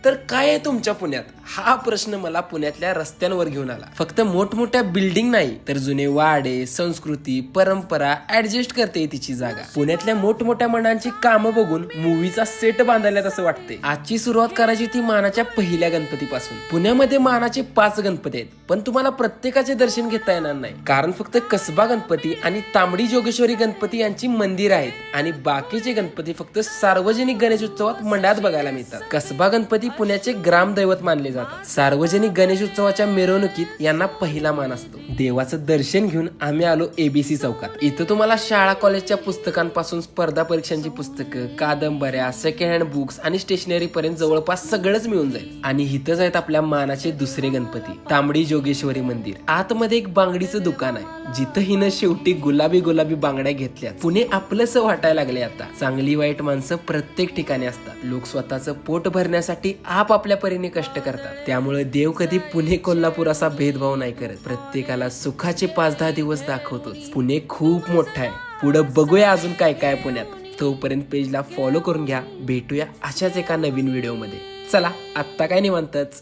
तर काय आहे तुमच्या पुण्यात? हा प्रश्न मला पुण्यातल्या रस्त्यांवर घेऊन आला. फक्त मोठमोठ्या बिल्डिंग नाही तर जुने वाडे, संस्कृती, परंपरा ऍडजस्ट करते तिची जागा. पुण्यातल्या मोठमोठ्या मनांची कामं बघून मूवीचा सेट बांधायला असं वाटते. आजची सुरुवात करायची ती मानाच्या पहिल्या गणपतीपासून. पुण्यामध्ये मानाचे 5 गणपती आहेत, पण तुम्हाला प्रत्येकाचे दर्शन घेता येणार नाही, कारण फक्त कसबा गणपती आणि तांबडी जोगेश्वरी गणपती यांची मंदिर आहेत आणि बाकीचे गणपती फक्त सार्वजनिक गणेशोत्सवात मंडळात बघायला मिळतात. कसबा गणपती पुण्याचे ग्रामदैवत मानले जातात. सार्वजनिक गणेशोत्सवाच्या मिरवणुकीत यांना पहिला मान असतो. देवाचं दर्शन घेऊन आम्ही आलो एबीसी चौकात. इथं तुम्हाला शाळा कॉलेजच्या पुस्तकांपासून स्पर्धा परीक्षांची पुस्तकं, कादंबऱ्या, सेकंड हँड बुक्स आणि स्टेशनरी पर्यंत जवळपास सगळंच मिळून जाईल. आणि इथंच आहेत आपल्या मानाचे दुसरे गणपती, तांबडी जोगेश्वरी मंदिर. आतमध्ये एक बांगडीचं दुकान आहे, जिथं हिनं शेवटी गुलाबी गुलाबी बांगड्या घेतल्या. पुणे आपलंसं वाटायला लागले आता. चांगली वाईट माणसं प्रत्येक ठिकाणी असतात. लोक स्वतःचं पोट भरण्यासाठी आपापल्या परीने कष्ट करतात. त्यामुळे देव कधी पुणे कोल्हापूर असा भेदभाव नाही करत. प्रत्येकाला सुखाचे 5-10 दिवस दाखवतोच. पुणे खूप मोठा आहे. पुढं बघूया अजून काय काय पुण्यात. तोपर्यंत पेजला फॉलो करून घ्या. भेटूया अशाच एका नवीन व्हिडिओ मध्ये. चला आत्ता काय निवांतच.